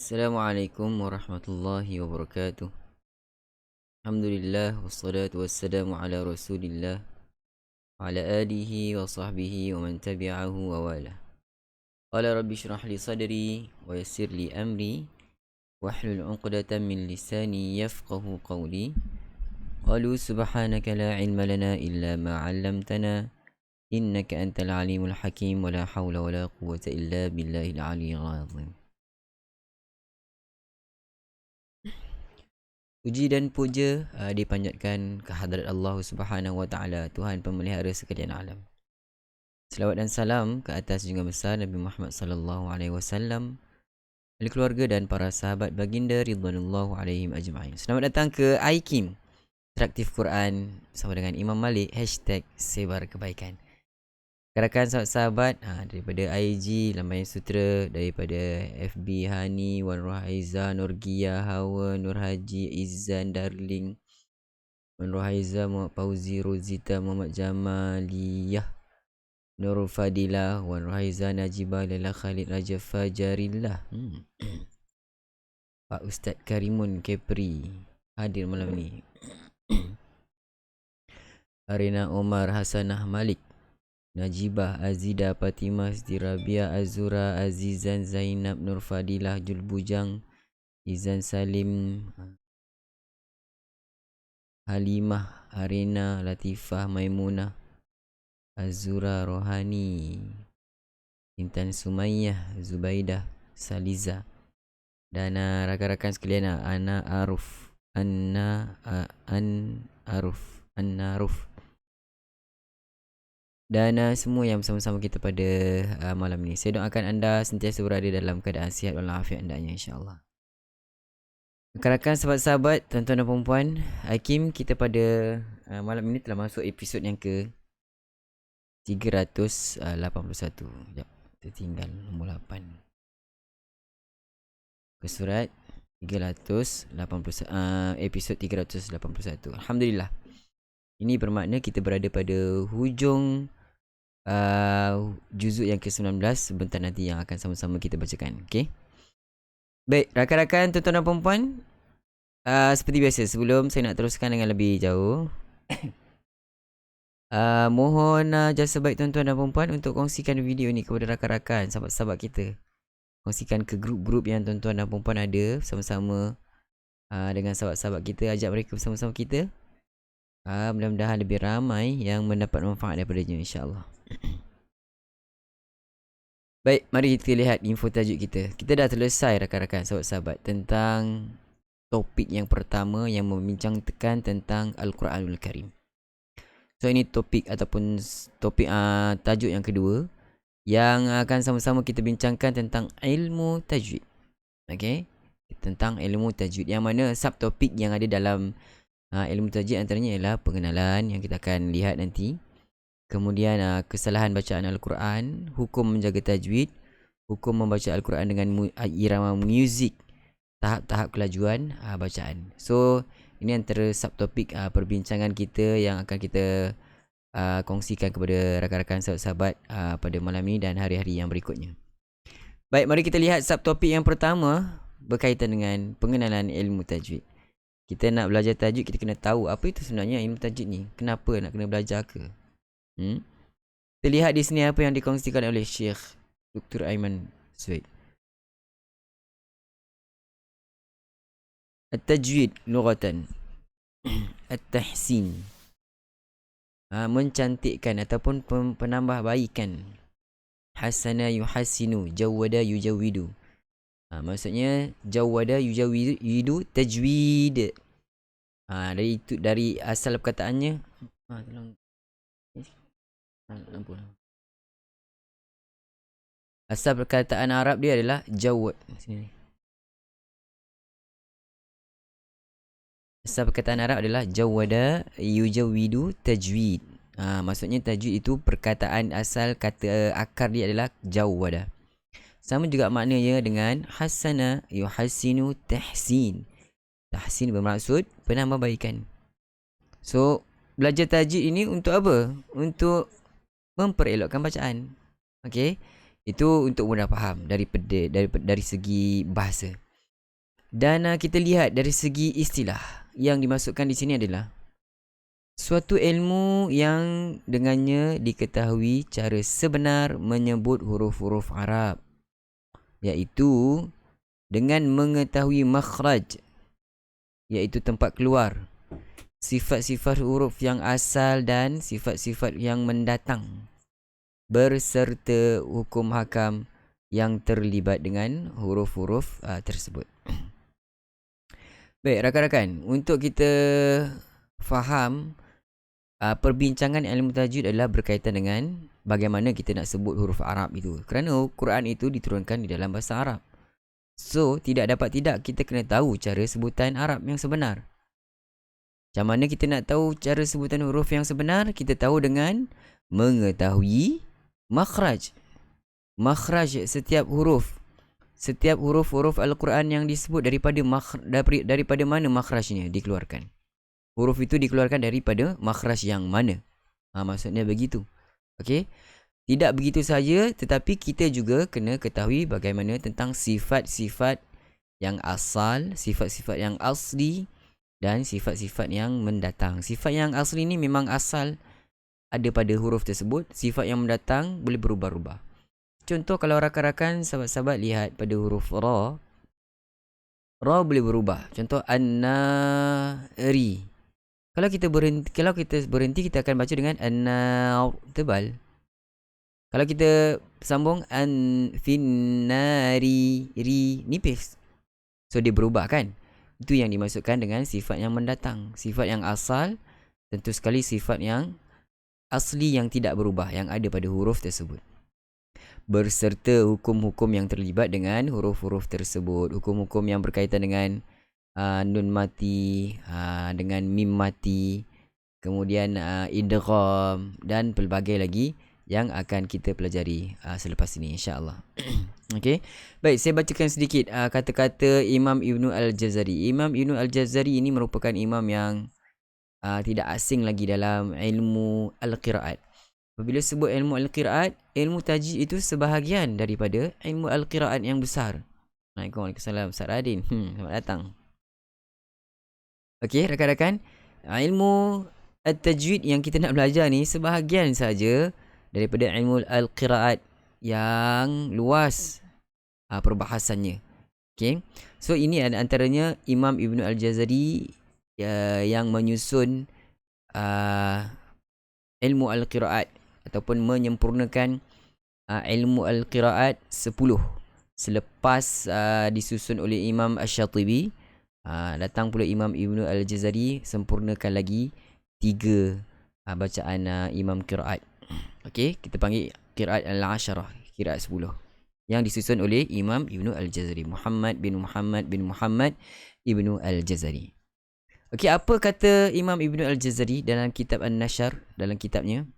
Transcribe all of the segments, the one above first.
Assalamualaikum warahmatullahi wabarakatuh. Alhamdulillah wassalatu wassalamu ala Rasulillah wa ala alihi wa sahbihi wa man tabi'ahu wa wala. Qala rabbi shrah li sadri wa yassir li amri wahlul 'uqdatam min lisani yafqahu qawli. Qalu subhanaka la ilma lana illa ma 'allamtana innaka antal alimul hakim wa la hawla wa la quwwata illa billahil aliyyil azim. Puji dan puja dipanjatkan kehadrat Allah Subhanahu wa taala, Tuhan pemelihara sekalian alam. Selawat dan salam ke atas junjungan besar Nabi Muhammad sallallahu alaihi wasallam, ahli keluarga dan para sahabat baginda ridwanullahu alaihim ajma'in. Selamat datang ke iKim Interaktif Quran bersama dengan Imam Malik #sebar kebaikan. Rakan sahabat-sahabat daripada IG Laman Sutra, daripada FB Hani, Wan Rohaiza, Nurgia, Hawa, Nur Haji, Izzan, Darling, Wan Rohaiza, Muhammad Fauzi, Rozita, Muhammad Jamaliyah, Nurul Fadilah, Wan Rohaiza, Najibah, Laila Khalid, Raja Fajarillah, Pak Ustaz Karimun Kepri hadir malam ni. Arina Omar, Hasanah Malik, Najibah, Azida, Fatimah, Siti Rabia, Azura, Azizan, Zainab, Nur Fadilah, Julbujang, Izan Salim, Halimah, Arina, Latifah, Maimunah, Azura, Rohani, Intan Sumayyah, Zubaidah, Saliza, dan rakan-rakan sekalian, Ana Aruf, Aruf, dan semua yang bersama-sama kita pada malam ini. Saya doakan anda sentiasa berada dalam keadaan sihat walafiat andanya, insya-Allah. Rakan-rakan, sahabat-sahabat, tuan-tuan dan puan-puan, iKim kita pada malam ini telah masuk episod yang ke 381. Sekejap, tertinggal nombor 8. Ke surat 381, episod 381. Alhamdulillah. Ini bermakna kita berada pada hujung juzuk yang ke-19 sebentar nanti yang akan sama-sama kita bacakan. Okey. Baik, rakan-rakan, tuan-tuan dan puan-puan, seperti biasa, sebelum saya nak teruskan dengan lebih jauh, mohon jasa baik tuan-tuan dan puan-puan untuk kongsikan video ni kepada rakan-rakan, sahabat-sahabat kita. Kongsikan ke grup-grup yang tuan-tuan dan puan-puan ada bersama-sama dengan sahabat-sahabat kita. Ajak mereka bersama-sama kita. Mudah-mudahan lebih ramai yang mendapat manfaat daripadanya, insya-Allah. Baik, mari kita lihat info tajuk kita. Kita dah selesai rakan-rakan, sahabat-sahabat, tentang topik yang pertama yang membincangkan tentang Al-Quranul Karim. So ini topik ataupun topik tajuk yang kedua yang akan sama-sama kita bincangkan tentang ilmu tajwid. Okey, tentang ilmu tajwid, yang mana subtopik yang ada dalam ilmu tajwid antaranya ialah pengenalan yang kita akan lihat nanti. Kemudian kesalahan bacaan Al-Quran, hukum menjaga tajwid, hukum membaca Al-Quran dengan irama muzik, tahap-tahap kelajuan bacaan. So ini antara subtopik perbincangan kita yang akan kita kongsikan kepada rakan-rakan sahabat-sahabat pada malam ini dan hari-hari yang berikutnya. Baik, mari kita lihat subtopik yang pertama berkaitan dengan pengenalan ilmu tajwid. Kita nak belajar tajwid, kita kena tahu apa itu sebenarnya ilmu tajwid ni. Kenapa nak kena belajar ke? Kita lihat di sini apa yang dikongsikan oleh Syekh Dr. Aiman Suhaid. At-tajwid lughatan at-tahsin, mencantikkan ataupun penambahbaikan. Hasana yuhassinu, jawwada yujawwidu. Maksudnya jawwada yujawwidu tajwid. Dari asal perkataannya asal perkataan Arab dia adalah jawwad. Asal perkataan Arab adalah jawwada yujawwidu tajwid. Maksudnya tajwid itu perkataan asal kata akar dia adalah jawwada. Sama juga maknanya dengan hasana yuhassinu tahsin. Tahsin bermaksud penambahbaikan. So belajar tajwid ini untuk apa? Untuk memperelokkan bacaan. Okey, itu untuk mudah faham dari segi bahasa. Dan kita lihat dari segi istilah yang dimasukkan di sini adalah suatu ilmu yang dengannya diketahui cara sebenar menyebut huruf-huruf Arab, iaitu dengan mengetahui makhraj, iaitu tempat keluar, sifat-sifat huruf yang asal dan sifat-sifat yang mendatang, berserta hukum hakam yang terlibat dengan huruf-huruf tersebut. Baik rakan-rakan, untuk kita faham perbincangan ilmu tajwid adalah berkaitan dengan bagaimana kita nak sebut huruf Arab itu. Kerana Quran itu diturunkan di dalam bahasa Arab. So, tidak dapat tidak kita kena tahu cara sebutan Arab yang sebenar. Macam mana kita nak tahu cara sebutan huruf yang sebenar? Kita tahu dengan mengetahui makhraj. Makhraj setiap huruf. Setiap huruf-huruf Al-Quran yang disebut daripada mana makhrajnya dikeluarkan. Huruf itu dikeluarkan daripada makhraj yang mana. Maksudnya begitu. Okey. Tidak begitu saja, tetapi kita juga kena ketahui bagaimana tentang sifat-sifat yang asal, sifat-sifat yang asli dan sifat-sifat yang mendatang. Sifat yang asli ni memang asal ada pada huruf tersebut. Sifat yang mendatang boleh berubah-ubah. Contoh kalau rakan-rakan sahabat-sahabat lihat pada huruf Ra. Ra boleh berubah. Contoh An-Nari. Kalau kita berhenti kita akan baca dengan an-nar, tebal. Kalau kita sambung an-finnari, ri, nipis. So dia berubah kan? Itu yang dimasukkan dengan sifat yang mendatang. Sifat yang asal, tentu sekali sifat yang asli yang tidak berubah, yang ada pada huruf tersebut. Berserta hukum-hukum yang terlibat dengan huruf-huruf tersebut. Hukum-hukum yang berkaitan dengan nun mati, dengan mim mati, kemudian idgham dan pelbagai lagi yang akan kita pelajari selepas ini insya-Allah. Okey. Baik, saya bacakan sedikit kata-kata Imam Ibnu Al-Jazari. Imam Ibnu Al-Jazari ini merupakan imam yang tidak asing lagi dalam ilmu al-qiraat. Apabila sebut ilmu al-qiraat, ilmu tajwid itu sebahagian daripada ilmu al-qiraat yang besar. Waalaikumsalam Ustaz Radin. Selamat datang. Okey, rakan-rakan, ilmu at-tajwid yang kita nak belajar ni sebahagian saja daripada ilmu al-qiraat yang luas perbahasannya. Okey. So ini antaranya Imam Ibnu Al-Jazari yang menyusun ilmu al-qiraat ataupun menyempurnakan ilmu al-qiraat 10 selepas disusun oleh Imam Asy-Syatibi. Datang pula Imam Ibnu Al-Jazari sempurnakan lagi 3 bacaan Imam Qiraat. Okey, kita panggil Qiraat Al-Asharah, Qiraat 10 yang disusun oleh Imam Ibnu Al-Jazari, Muhammad bin Muhammad Ibnu Al-Jazari. Okey, apa kata Imam Ibnu Al-Jazari dalam kitab An-Nashr, dalam kitabnya?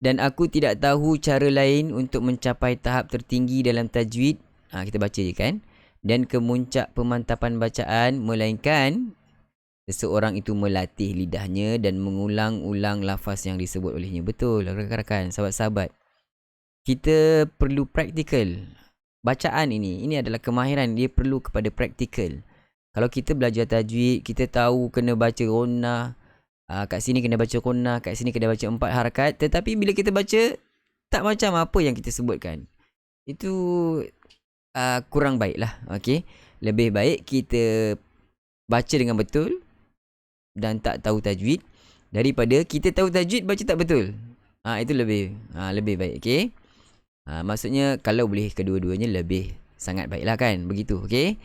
Dan aku tidak tahu cara lain untuk mencapai tahap tertinggi dalam tajwid. Kita baca je kan? Dan kemuncak pemantapan bacaan, melainkan seseorang itu melatih lidahnya dan mengulang-ulang lafaz yang disebut olehnya. Betul rakan-rakan, sahabat-sahabat, kita perlu praktikal. Bacaan ini adalah kemahiran, dia perlu kepada praktikal. Kalau kita belajar tajwid, kita tahu kena baca gunnah, kat sini kena baca gunnah, kat sini kena baca 4 harakat, tetapi bila kita baca tak macam apa yang kita sebutkan, itu kurang baik lah. Okay? Lebih baik kita baca dengan betul dan tak tahu tajwid daripada kita tahu tajwid baca tak betul. Itu lebih baik. Okay? Maksudnya kalau boleh kedua-duanya lebih sangat baik lah kan. Begitu. Okay?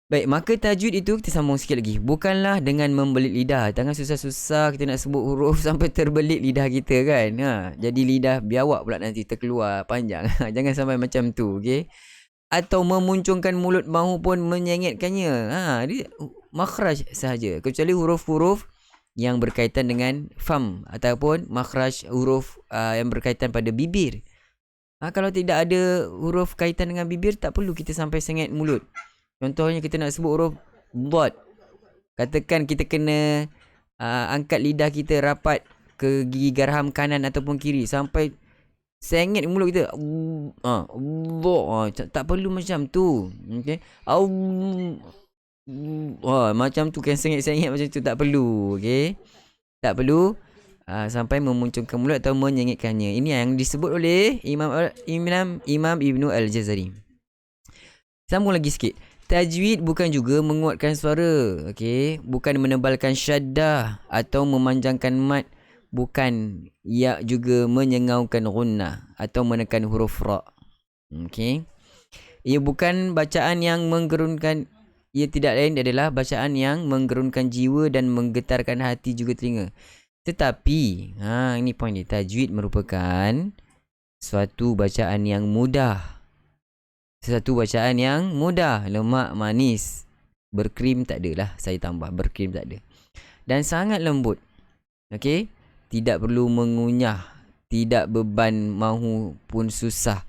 Baik, maka tajwid itu kita sambung sikit lagi. Bukanlah dengan membelit lidah. Jangan susah-susah kita nak sebut huruf sampai terbelit lidah kita kan. Jadi lidah biawak pula nanti terkeluar panjang. Jangan sampai macam tu. Okay? Atau memuncungkan mulut mahu pun menyengitkannya. Dia makhraj sahaja. Kecuali huruf-huruf yang berkaitan dengan fam ataupun makhraj huruf yang berkaitan pada bibir. Kalau tidak ada huruf kaitan dengan bibir, tak perlu kita sampai sengit mulut. Contohnya kita nak sebut huruf dhad. Katakan kita kena angkat lidah kita rapat ke gigi garham kanan ataupun kiri sampai Sengit mulut kita. Allah. Tak perlu macam tu. Okay. Macam tu kan, sengit-sengit macam tu. Tak perlu. Okay. Tak perlu sampai memuncungkan mulut atau menyengitkannya. Ini yang disebut oleh Imam Ibnu Al-Jazari. Sambung lagi sikit. Tajwid bukan juga menguatkan suara. Okay. Bukan menebalkan syaddah atau memanjangkan mat. Bukan ia juga menyengaukan gunnah atau menekan huruf ra. Okey. Ia bukan bacaan yang menggerunkan, ia tidak lain adalah bacaan yang menggerunkan jiwa dan menggetarkan hati juga telinga. Tetapi, ini poin dia. Tajwid merupakan suatu bacaan yang mudah. Sesuatu bacaan yang mudah, lemak, manis. Berkrim tak adalah, saya tambah berkrim tak ada. Dan sangat lembut. Okey. Tidak perlu mengunyah, tidak beban mahu pun susah,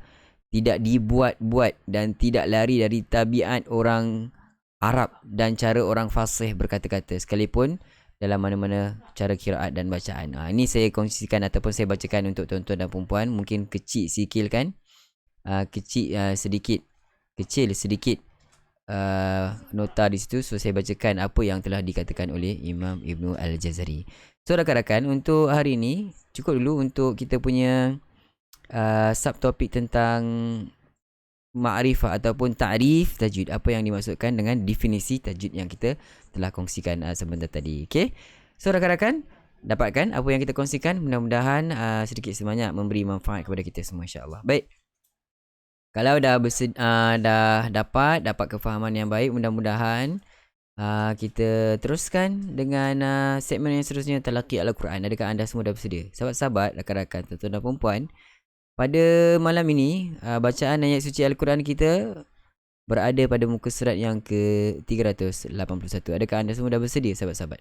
tidak dibuat-buat dan tidak lari dari tabiat orang Arab dan cara orang fasih berkata-kata sekalipun dalam mana-mana cara kiraat dan bacaan. Ini saya kongsikan ataupun saya bacakan untuk tuan-tuan dan perempuan. Mungkin kecil sikit kan, sedikit nota di situ. So saya bacakan apa yang telah dikatakan oleh Imam Ibnu Al-Jazari. So rakan-rakan, untuk hari ini cukup dulu untuk kita punya subtopik tentang ma'rifah ataupun ta'rif tajwid. Apa yang dimaksudkan dengan definisi tajwid yang kita telah kongsikan sebentar tadi. Okay. So rakan-rakan, dapatkan apa yang kita kongsikan. Mudah-mudahan sedikit sebanyak memberi manfaat kepada kita semua, insyaAllah. Baik. Kalau dah dapat kefahaman yang baik, mudah-mudahan kita teruskan dengan segmen yang seterusnya, Talaqi Al-Quran. Adakah anda semua dah bersedia? Sahabat-sahabat, rakan-rakan, tuan-tuan dan puan-puan, pada malam ini bacaan ayat suci Al-Quran kita berada pada muka surat yang ke-381. Adakah anda semua dah bersedia, sahabat-sahabat?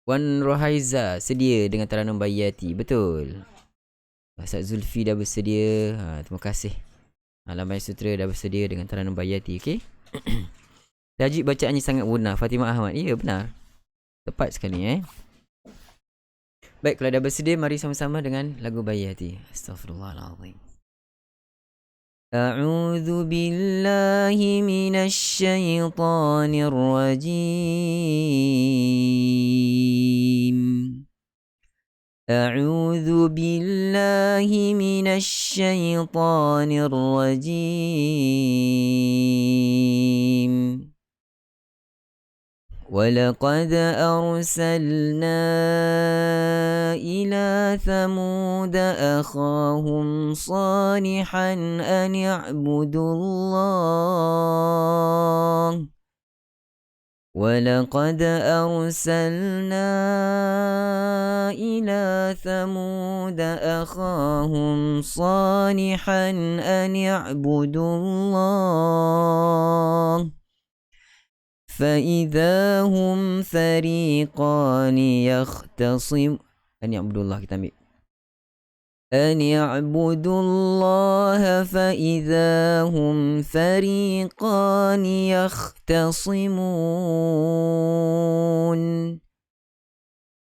Wan Rohaiza sedia dengan Taranum Bayati. Betul. Ustaz Zulfi dah bersedia. Terima kasih. Alamai Sutra dah bersedia dengan Taranum Bayati. Okay. Tajwid bacaannya sangat mudah. Fatimah Ahmad. Ya, benar. Tepat sekali. Baik, kalau dah bersedia, mari sama-sama dengan lagu Bayati. Astaghfirullahaladzim. A'udzu billahi minasy syaithanir rajim. أعوذ بالله من الشيطان الرجيم ولقد أرسلنا إلى ثمود أخاهم صالحا أن اعبدوا الله ولقد أرسلنا إلى ثمود أخاهم صالحا أن اعبدوا الله فإذا هم فريقان يختصم أن يعبدوا الله kita ambil أن يعبدوا الله فإذا هم فريقان يختصمون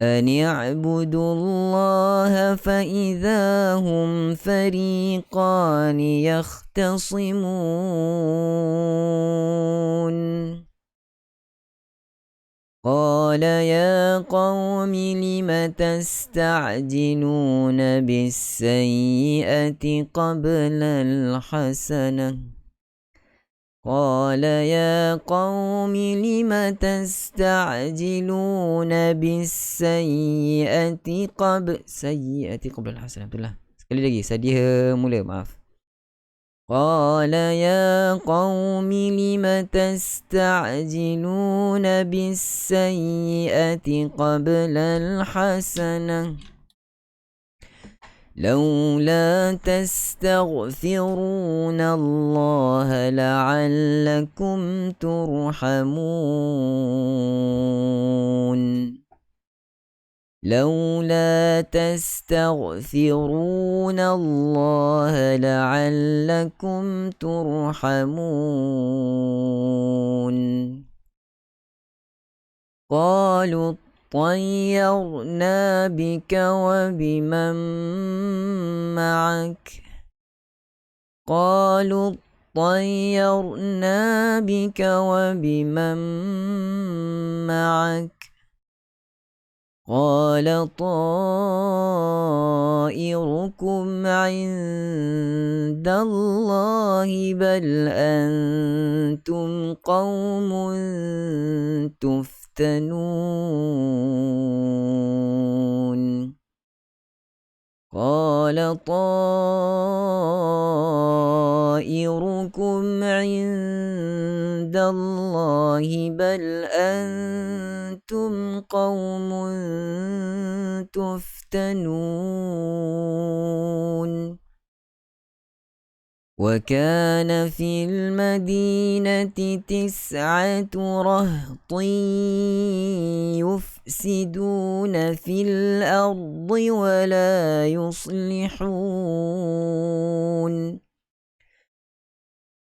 أن يعبدوا الله فإذا هم فريقان يختصمون قال يا قوم لم تستعجلون بالسيئة قبل الحسنة قال يا قوم لم تستعجلون بالسيئة قبل الحسنة. Itulah. Sekali lagi, saya mula, maaf. قال يا قوم لم تستعجلون بالسيئة قبل الحسنة لولا تستغفرون الله لعلكم ترحمون لولا تستغفرون الله لعلكم ترحمون قالوا طيرنا بك وبمن معك قالوا طيرنا بك وبمن معك قال طائركم عند الله بل أنتم قوم تفتنون قال طائركم عند الله بل أنتم قوم تفتنون وكان في المدينة 9 رهط يفسدون في الأرض ولا يصلحون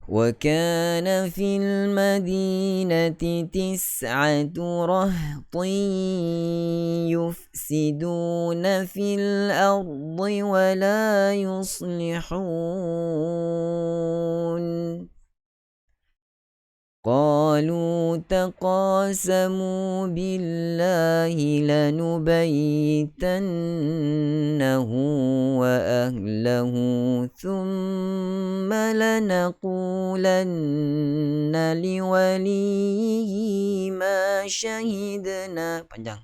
وكان في المدينة 9 رهط يفسدون في الأرض ولا يصلحون قالوا تقاسموا بالله لنبيتنه وأهله ثم لنقولن لوليه ما شهدنا panjang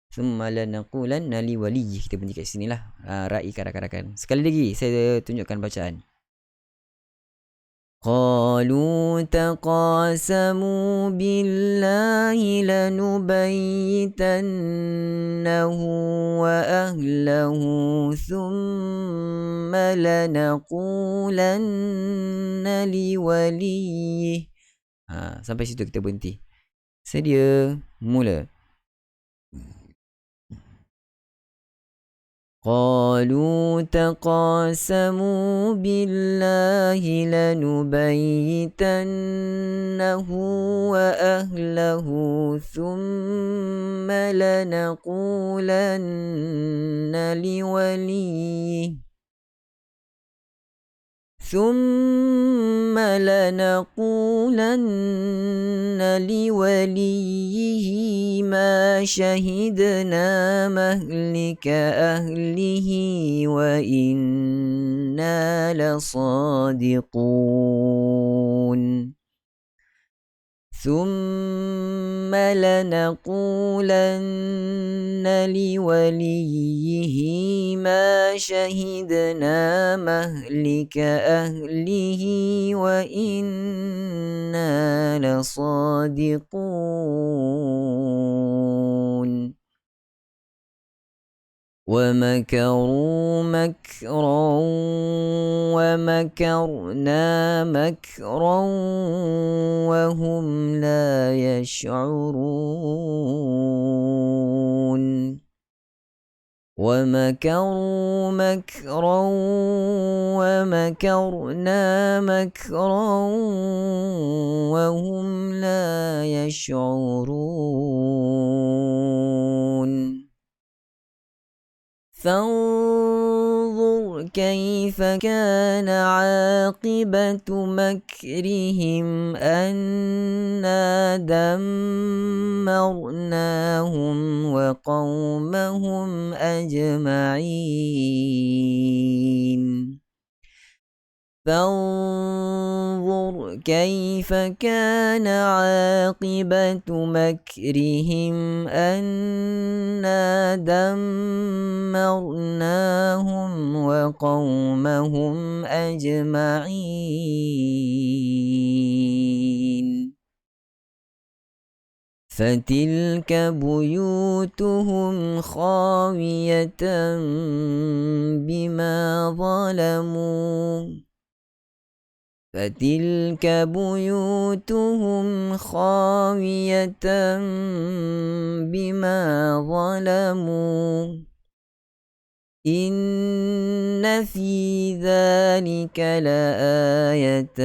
ثم لنقولن لوليه kita bunyi kat sini lah ra'i karak-karakan sekali lagi saya tunjukkan bacaan قالوا تقاسموا بالله لنبيتنه وأهله ثم لنقولن لوليه sampai situ kita berhenti. Sedia, mula. قالوا تقاسموا بالله لنبيتنه وأهله ثم لنقولن لوليه ما شهدنا مهلك أهله وإنا لصادقون ثم لنقولن لوليه ما شهدنا مهلك أهله وإنا لصادقون ومكروا مكرا ومكرنا مكرا وهم لا يشعرون ومكروا مكرا ومكرنا مكرا وهم لا يشعرون فانظر كيف كان عاقبة مكرهم أنا دمرناهم وقومهم أجمعين فانظر كيف كان عاقبة مكرهم أنا دمرناهم وقومهم أجمعين فتلك بيوتهم خاوية بما ظلموا فتلك بيوتهم خاوية بما ظلموا إن في ذلك لآية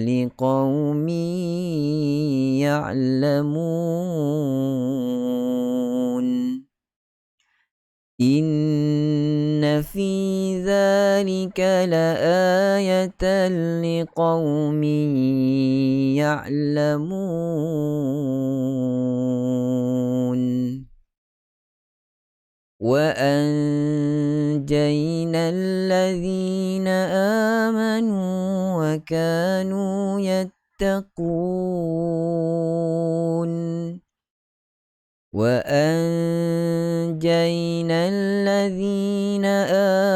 لقوم يعلمون إن في ذلك لآية لقوم يعلمون وأنجينا الذين آمنوا وكانوا يتقون وأنجينا الذين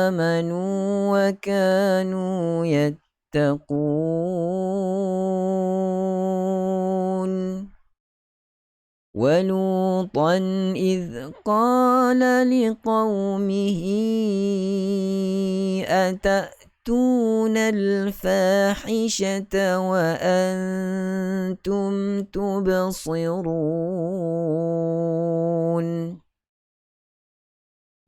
آمنوا وكانوا يتقون ولوطا إذ قال لقومه أتأتون الفاحشة وأنتم تبصرون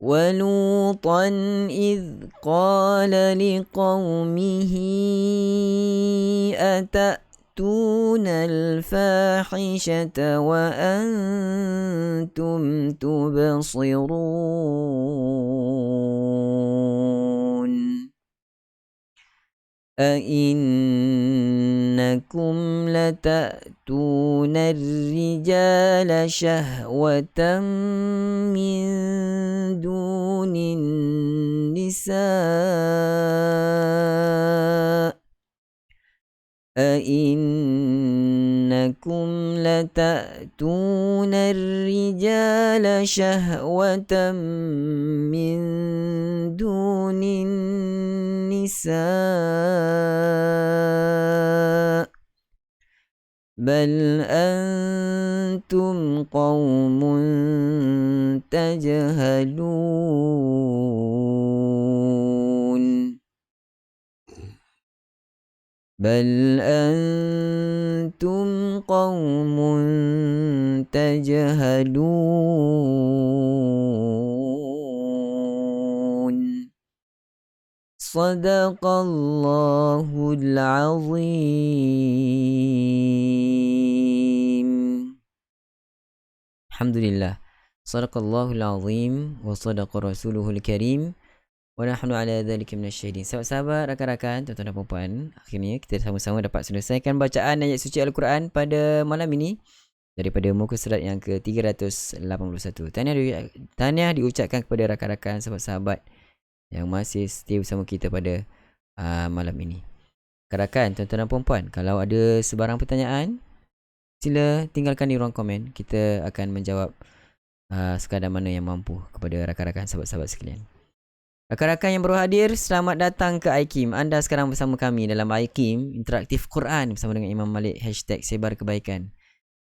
ولوطا إذ قال لقومه أتأتون الفاحشة وأنتم تبصرون أئنكم لتأتون الرجال شهوة من دون النساء أئنكم لتأتون الرجال شهوة من دون النساء بل أنتم قوم تجهلون بل أنتم قوم تجهلون صدق الله العظيم. Alhamdulillah. Sadaqallahul azim wa sadaqa rasuluhul karim. Wa nahnu ala dhalika minasyahidin. Sahabat-sahabat, rakan-rakan, tuan-tuan dan puan-puan, akhirnya kita sama-sama dapat selesaikan bacaan ayat suci Al-Quran pada malam ini daripada muka surat yang ke-381. Tahniah diucapkan kepada rakan-rakan, sahabat-sahabat yang masih setia bersama kita pada malam ini. Rakan-rakan, tuan-tuan dan puan-puan, kalau ada sebarang pertanyaan, sila tinggalkan di ruang komen. Kita akan menjawab sekadar mana yang mampu kepada rakan-rakan, sahabat-sahabat sekalian. Rakan-rakan yang baru hadir, selamat datang ke iKIM. Anda sekarang bersama kami dalam iKIM Interaktif Quran bersama dengan Imam Malik #SebarKebaikan.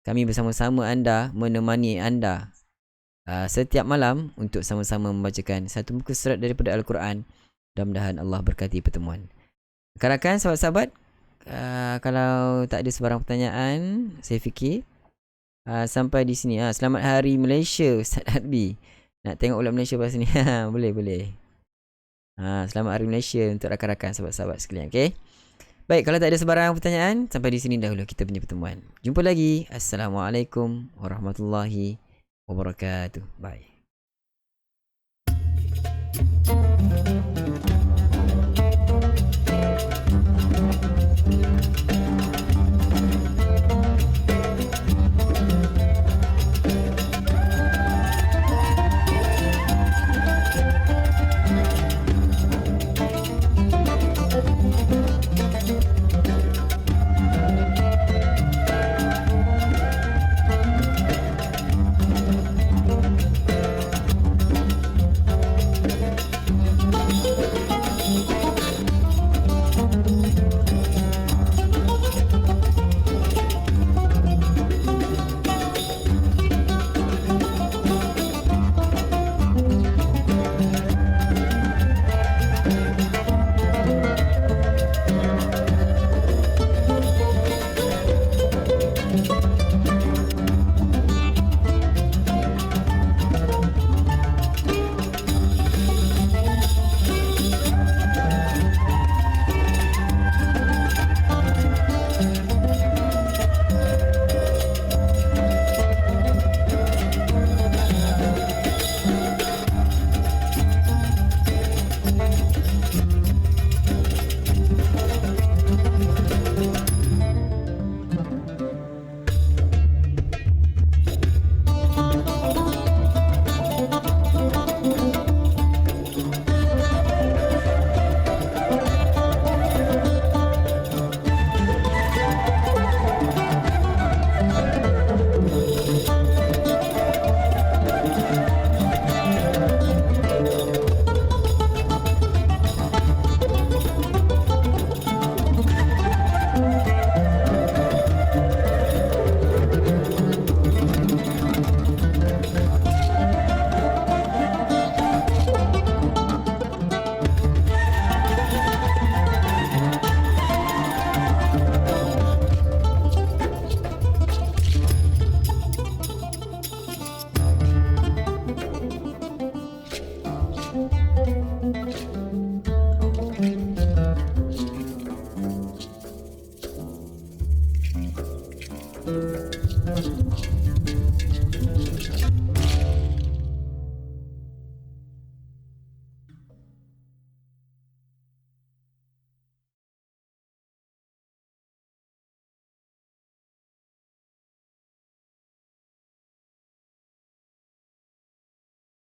Kami bersama-sama anda, menemani anda setiap malam untuk sama-sama membacakan satu muka surat daripada Al-Quran. Mudah-mudahan Allah berkati pertemuan. Rakan-rakan, sahabat-sahabat, kalau tak ada sebarang pertanyaan, saya fikir sampai di sini. Selamat Hari Malaysia, Ustaz Adbi. Nak tengok ulat Malaysia pada sini? Boleh. Selamat Hari Malaysia untuk rakan-rakan, sahabat-sahabat sekalian. Okay? Baik, kalau tak ada sebarang pertanyaan, sampai di sini dahulu kita punya pertemuan. Jumpa lagi. Assalamualaikum warahmatullahi wabarakatuh. Bye.